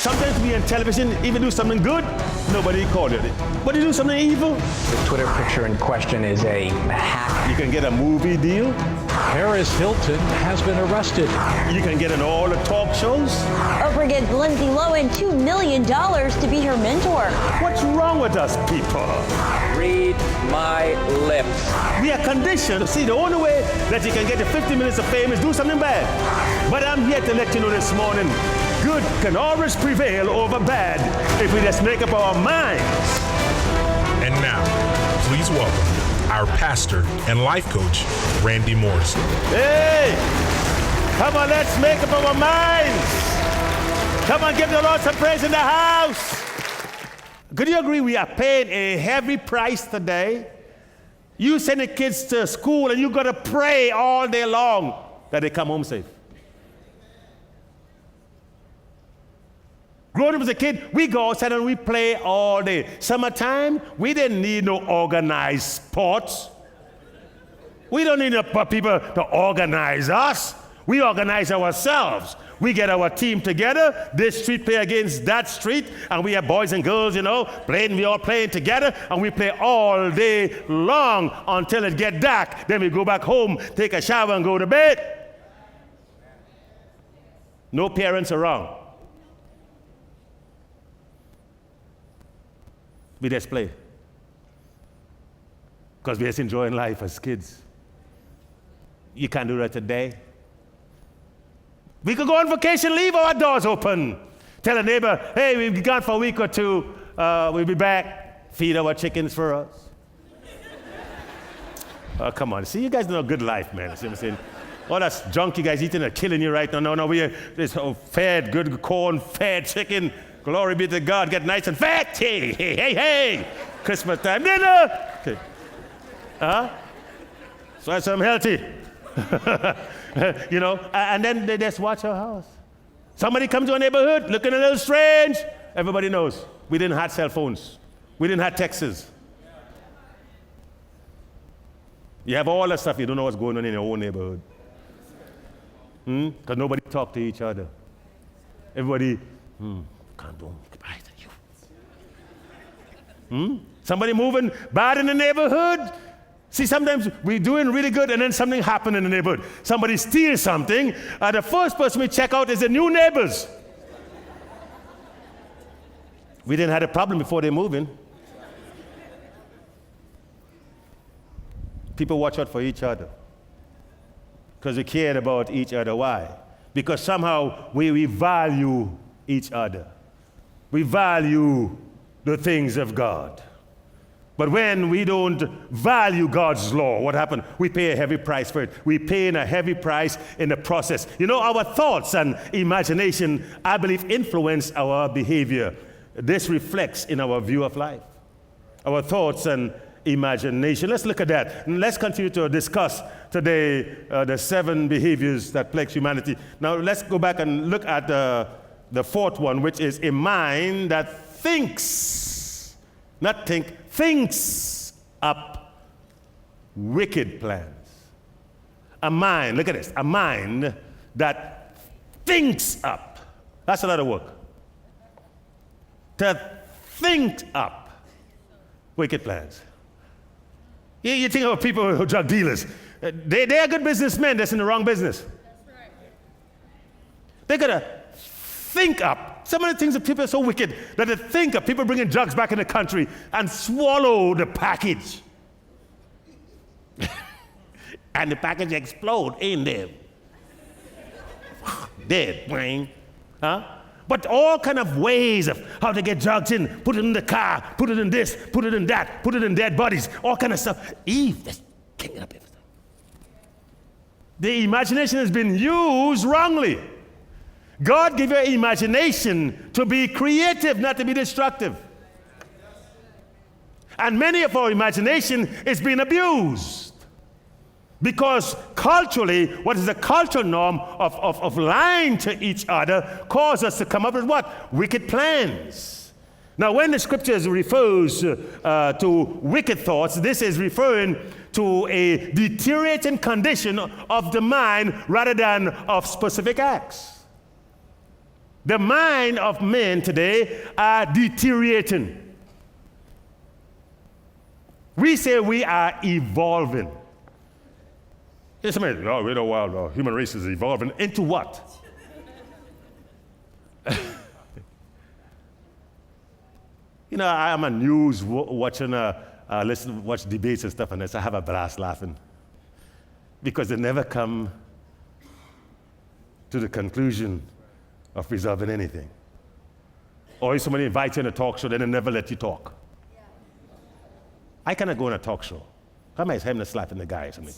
Sometimes we on television, even do something good, nobody call it. But you do something evil, The Twitter picture in question is a hack. you can get a movie deal. Paris Hilton has been arrested. You can get in all the talk shows. Oprah gives Lindsay Lohan $2 million to be her mentor. What's wrong with us people? Read my lips. We are conditioned. See, the only way that you can get the 50 minutes of fame is do something bad. But I'm here to let you know this morning, good can always prevail over bad if we just make up our minds. And now, please welcome our pastor and life coach, Randy Morrison. Hey, come on, let's make up our minds. Come on, give the Lord some praise in the house. Could you agree we are paying a heavy price today? You send the kids to school and you got to pray all day long that they come home safe. Growing up as a kid, we go outside and we play all day. Summertime, we didn't need no organized sports. We don't need people to organize us. We organize ourselves. We get our team together, this street play against that street, and we have boys and girls, playing, we all playing together, and we play all day long until it get dark. Then we go back home, take a shower, and go to bed. No parents around. We just play. Because we're just enjoying life as kids. You can't do that today. We could go on vacation, leave our doors open. Tell a neighbor, hey, we'll be gone for a week or two. We'll be back. Feed our chickens for us. Oh, come on. See, you guys know a good life, man. See what I'm saying? All that junk you guys eating are killing you right now. No, we are this fed, good corn, fed chicken. Glory be to God. Get nice and fat. Hey. Christmas time dinner. Okay. So that's some healthy. And then they just watch our house. Somebody comes to our neighborhood looking a little strange. Everybody knows. We didn't have cell phones. We didn't have texts. You have all that stuff. You don't know what's going on in your own neighborhood. Because nobody talk to each other. Everybody, can't do you. Somebody moving bad in the neighborhood. See, sometimes we're doing really good and then something happened in the neighborhood. Somebody steals something. The first person we check out is the new neighbors. We didn't have a problem before they moved in. People watch out for each other because we cared about each other. Why? Because somehow we value each other. We value the things of God. But when we don't value God's law, what happened? We pay a heavy price for it. We pay a heavy price in the process. Our thoughts and imagination, I believe, influence our behavior. This reflects in our view of life. Our thoughts and imagination. Let's look at that. And let's continue to discuss today the 7 behaviors that plague humanity. Now, let's go back and look at the fourth one, which is a mind that thinks, not think, thinks up wicked plans. A mind, look at this, a mind that thinks up. That's a lot of work. To think up wicked plans. You think of people who are drug dealers. They are good businessmen that's in the wrong business. That's right. They got to think up. Some of the things that people are so wicked that they think of people bringing drugs back in the country and swallow the package. And the package explode in them. Dead, Wayne. But all kind of ways of how to get drugs in, put it in the car, put it in this, put it in that, put it in dead bodies, all kind of stuff. Eve, that's kicking up everything. The imagination has been used wrongly. God gave you imagination to be creative, not to be destructive. And many of our imagination is being abused. Because culturally, what is the cultural norm of lying to each other causes us to come up with what? Wicked plans. Now, when the scriptures refers to wicked thoughts, this is referring to a deteriorating condition of the mind rather than of specific acts. The mind of men today are deteriorating. We say we are evolving. It's amazing. Oh, we know well, human race is evolving. Into what? You know, I'm a news watching, watch debates and stuff, and I have a blast laughing. Because they never come to the conclusion of resolving anything. Or if somebody invites you on a talk show, then they never let you talk. Yeah. I cannot go on a talk show. How am I having a slap in the guy or something?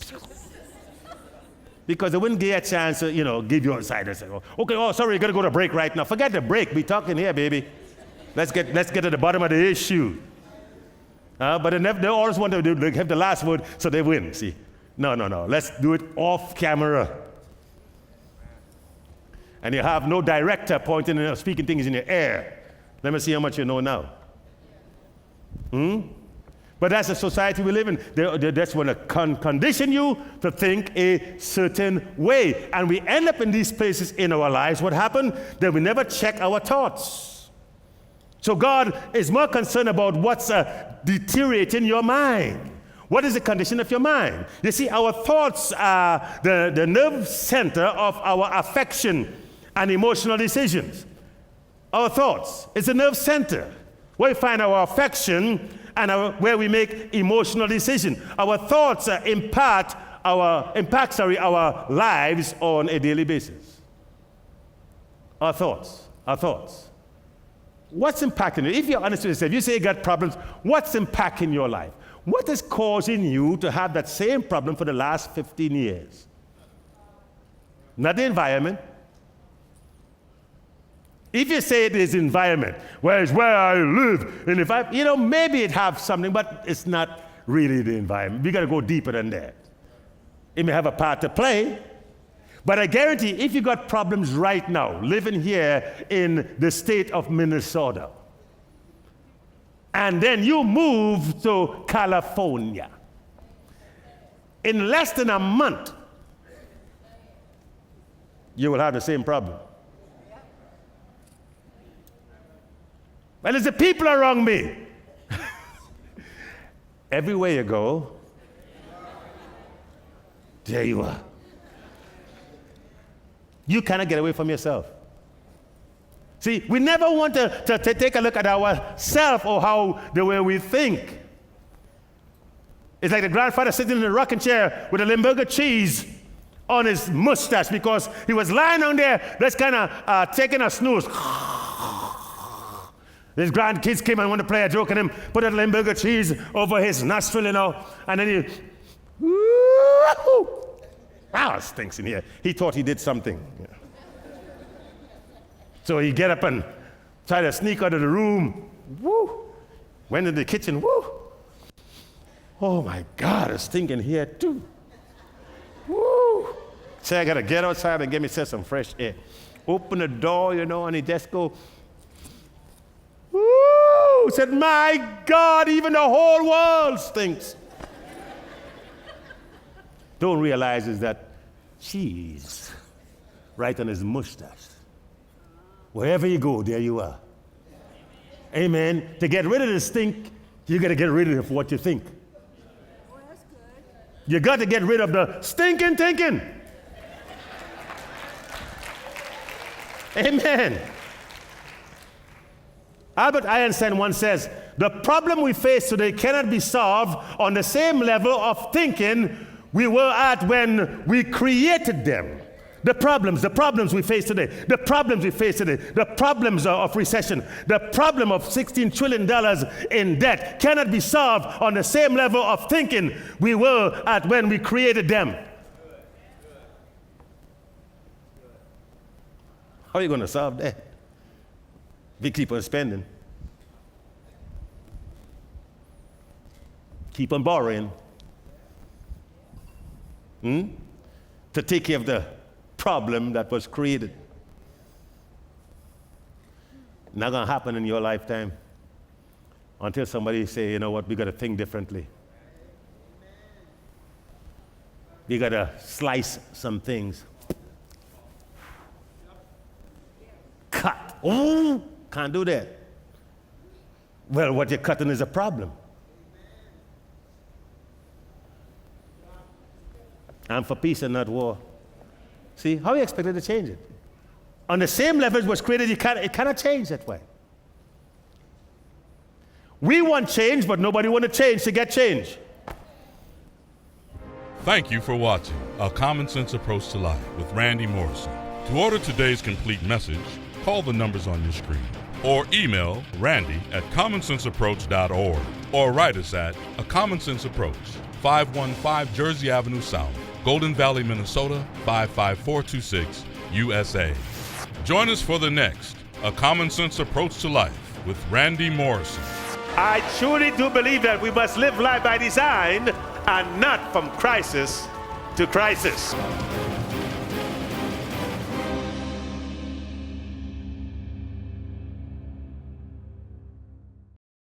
Because they wouldn't get a chance to, give you a side and say, okay, sorry, you got to go to break right now. Forget the break. We talking here, baby. Let's get to the bottom of the issue. But they always want to have the last word so they win, see. No. Let's do it off camera. And you have no director pointing and speaking things in your ear. Let me see how much you know now. But that's the society we live in. They just want to condition you to think a certain way. And we end up in these places in our lives. What happened? That we never check our thoughts. So God is more concerned about what's deteriorating your mind. What is the condition of your mind? You see, our thoughts are the nerve center of our affection and emotional decisions. Our thoughts is the nerve center where we find our affection and where we make emotional decisions. Our thoughts impact our lives on a daily basis. Our thoughts. What's impacting you? If you're honest with yourself, you say you got problems, what's impacting your life? What is causing you to have that same problem for the last 15 years? Not the environment. If you say it is environment, where I live, and if maybe it have something, but it's not really the environment. We got to go deeper than that. It may have a part to play, but I guarantee if you got problems right now, living here in the state of Minnesota, and then you move to California, in less than a month, you will have the same problem. Well, it's the people around me. Everywhere you go, there you are. You cannot get away from yourself. See, we never want to take a look at ourselves or the way we think. It's like the grandfather sitting in the rocking chair with a Limburger cheese on his mustache because he was lying on there, just kind of taking a snooze. His grandkids came and wanted to play a joke on him, put a Limburger cheese over his nostril, and then he, it stinks in here. He thought he did something. Yeah. So he get up and try to sneak out of the room. Went into the kitchen. Oh my God, it's stinking here too. Say I gotta get outside and get myself some fresh air. Open the door, and he just go. Said, my God, even the whole world stinks. Don't realize is that cheese right on his mustache. Wherever you go, there you are. Amen. To get rid of the stink, you got to get rid of what you think. That's good. You got to get rid of the stinking thinking. Amen. Albert Einstein once says, the problem we face today cannot be solved on the same level of thinking we were at when we created them. The problems we face today, the problems of recession, the problem of $16 trillion in debt cannot be solved on the same level of thinking we were at when we created them. How are you going to solve that? We keep on spending. Keep on borrowing. To take care of the problem that was created. Not going to happen in your lifetime until somebody say, you know what, we got to think differently. We got to slice some things. Cut. Oh, can't do that. Well, what you're cutting is a problem. I'm for peace and not war. See, how you expected to change it? On the same level it was created, it cannot change that way. We want change, but nobody wants to change to get change. Thank you for watching A Common Sense Approach to Life with Randy Morrison. To order today's complete message, call the numbers on your screen or email randy@commonsenseapproach.org or write us at A Common Sense Approach, 515 Jersey Avenue South, Golden Valley, Minnesota, 55426, USA. Join us for the next A Common Sense Approach to Life with Randy Morrison. I truly do believe that we must live life by design and not from crisis to crisis.